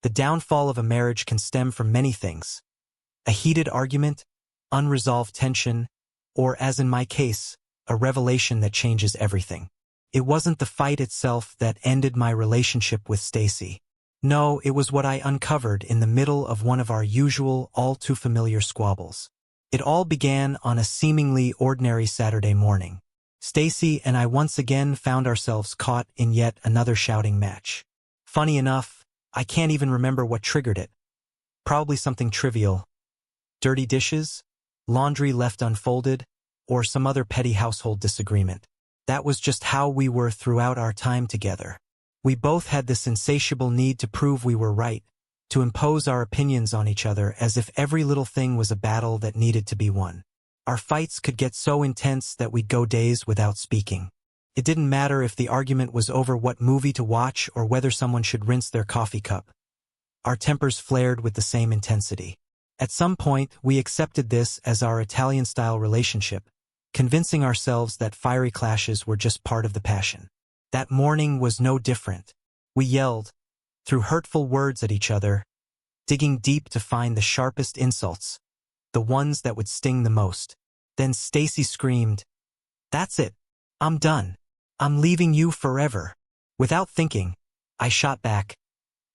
The downfall of a marriage can stem from many things. A heated argument, unresolved tension, or, as in my case, a revelation that changes everything. It wasn't the fight itself that ended my relationship with Stacy. No, it was what I uncovered in the middle of one of our usual, all-too-familiar squabbles. It all began on a seemingly ordinary Saturday morning. Stacy and I once again found ourselves caught in yet another shouting match. Funny enough, I can't even remember what triggered it. Probably something trivial. Dirty dishes, laundry left unfolded, or some other petty household disagreement. That was just how we were throughout our time together. We both had this insatiable need to prove we were right, to impose our opinions on each other as if every little thing was a battle that needed to be won. Our fights could get so intense that we'd go days without speaking. It didn't matter if the argument was over what movie to watch or whether someone should rinse their coffee cup. Our tempers flared with the same intensity. At some point, we accepted this as our Italian-style relationship, convincing ourselves that fiery clashes were just part of the passion. That morning was no different. We yelled, threw hurtful words at each other, digging deep to find the sharpest insults, the ones that would sting the most. Then Stacy screamed, "That's it. I'm done. I'm leaving you forever." Without thinking, I shot back,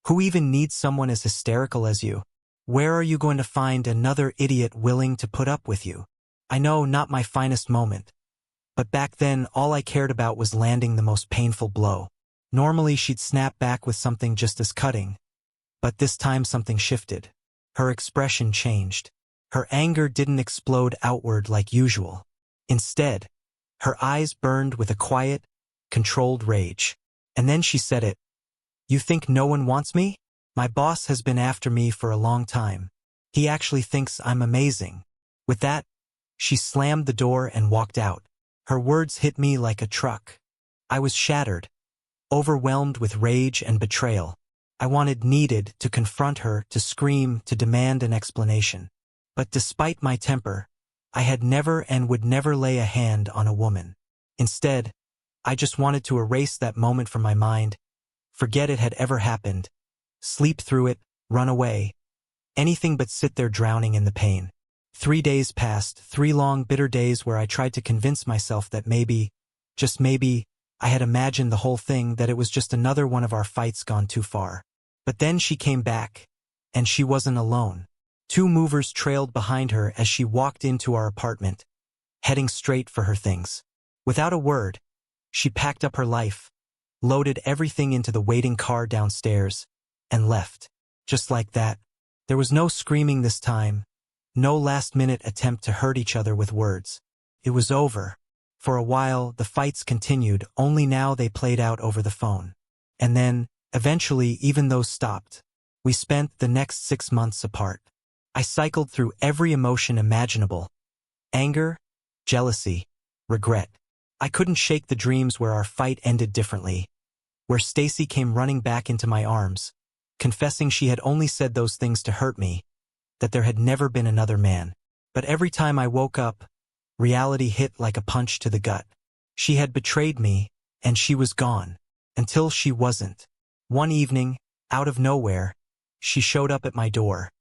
"Who even needs someone as hysterical as you? Where are you going to find another idiot willing to put up with you?" I know, not my finest moment. But back then, all I cared about was landing the most painful blow. Normally, she'd snap back with something just as cutting. But this time something shifted. Her expression changed. Her anger didn't explode outward like usual. Instead, her eyes burned with a quiet, controlled rage. And then she said it. "You think no one wants me? My boss has been after me for a long time. He actually thinks I'm amazing." With that, she slammed the door and walked out. Her words hit me like a truck. I was shattered, overwhelmed with rage and betrayal. I needed to confront her, to scream, to demand an explanation. But despite my temper, I had never and would never lay a hand on a woman. Instead, I just wanted to erase that moment from my mind, forget it had ever happened, sleep through it, run away, anything but sit there drowning in the pain. 3 days passed, 3 long, bitter days where I tried to convince myself that maybe, just maybe, I had imagined the whole thing, that it was just another one of our fights gone too far. But then she came back, and she wasn't alone. 2 movers trailed behind her as she walked into our apartment, heading straight for her things. Without a word, she packed up her life, loaded everything into the waiting car downstairs, and left. Just like that. There was no screaming this time, no last-minute attempt to hurt each other with words. It was over. For a while, the fights continued, only now they played out over the phone. And then, eventually, even those stopped. We spent the next 6 months apart. I cycled through every emotion imaginable. Anger, jealousy, regret. I couldn't shake the dreams where our fight ended differently, where Stacy came running back into my arms, confessing she had only said those things to hurt me, that there had never been another man. But every time I woke up, reality hit like a punch to the gut. She had betrayed me, and she was gone, until she wasn't. One evening, out of nowhere, she showed up at my door.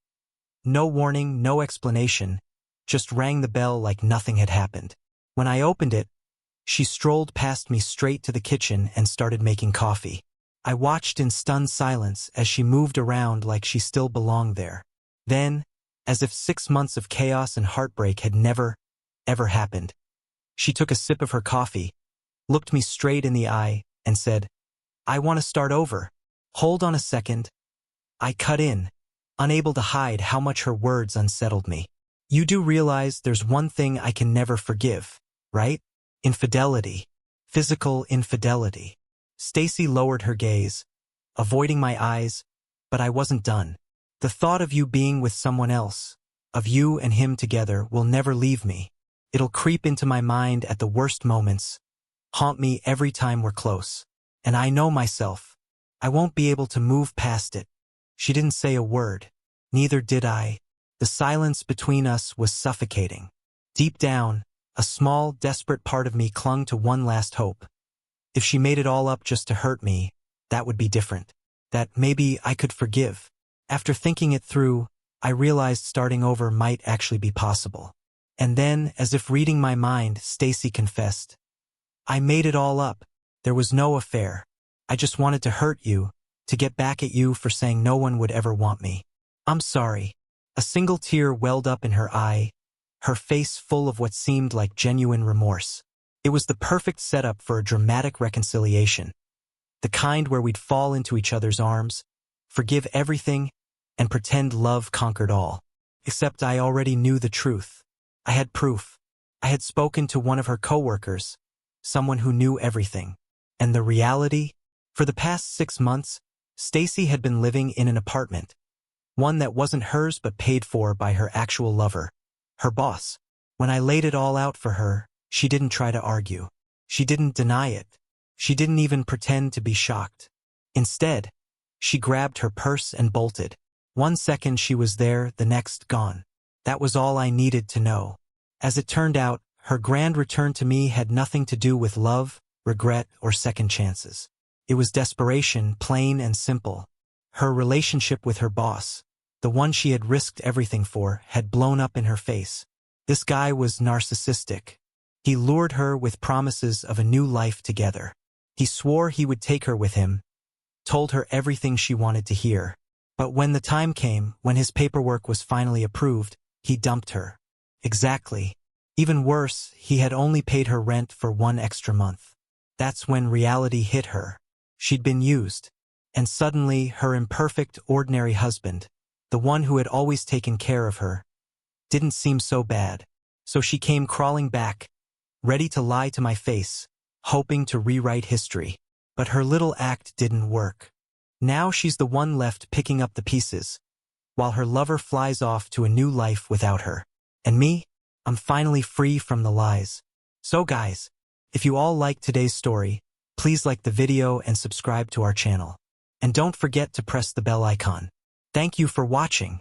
No warning, no explanation, just rang the bell like nothing had happened. When I opened it, she strolled past me straight to the kitchen and started making coffee. I watched in stunned silence as she moved around like she still belonged there. Then, as if 6 months of chaos and heartbreak had never, ever happened, she took a sip of her coffee, looked me straight in the eye, and said, "I want to start over." "Hold on a second." I cut in, unable to hide how much her words unsettled me. "You do realize there's one thing I can never forgive, right? Infidelity. Physical infidelity." Stacy lowered her gaze, avoiding my eyes, but I wasn't done. "The thought of you being with someone else, of you and him together, will never leave me. It'll creep into my mind at the worst moments, haunt me every time we're close. And I know myself. I won't be able to move past it." She didn't say a word. Neither did I. The silence between us was suffocating. Deep down, a small, desperate part of me clung to one last hope. If she made it all up just to hurt me, that would be different. That maybe I could forgive. After thinking it through, I realized starting over might actually be possible. And then, as if reading my mind, Stacy confessed, "I made it all up. There was no affair. I just wanted to hurt you, to get back at you for saying no one would ever want me. I'm sorry." A single tear welled up in her eye, her face full of what seemed like genuine remorse. It was the perfect setup for a dramatic reconciliation, the kind where we'd fall into each other's arms, forgive everything, and pretend love conquered all. Except I already knew the truth. I had proof. I had spoken to one of her coworkers, someone who knew everything. And the reality? For the past 6 months, Stacy had been living in an apartment, one that wasn't hers but paid for by her actual lover, her boss. When I laid it all out for her, she didn't try to argue. She didn't deny it. She didn't even pretend to be shocked. Instead, she grabbed her purse and bolted. One second she was there, the next gone. That was all I needed to know. As it turned out, her grand return to me had nothing to do with love, regret, or second chances. It was desperation, plain and simple. Her relationship with her boss, the one she had risked everything for, had blown up in her face. This guy was narcissistic. He lured her with promises of a new life together. He swore he would take her with him, told her everything she wanted to hear. But when the time came, when his paperwork was finally approved, he dumped her. Exactly. Even worse, he had only paid her rent for 1 extra month. That's when reality hit her. She'd been used. And suddenly, her imperfect, ordinary husband, the one who had always taken care of her, didn't seem so bad. So she came crawling back, ready to lie to my face, hoping to rewrite history. But her little act didn't work. Now she's the one left picking up the pieces, while her lover flies off to a new life without her. And me? I'm finally free from the lies. So guys, if you all liked today's story, please like the video and subscribe to our channel. And don't forget to press the bell icon. Thank you for watching.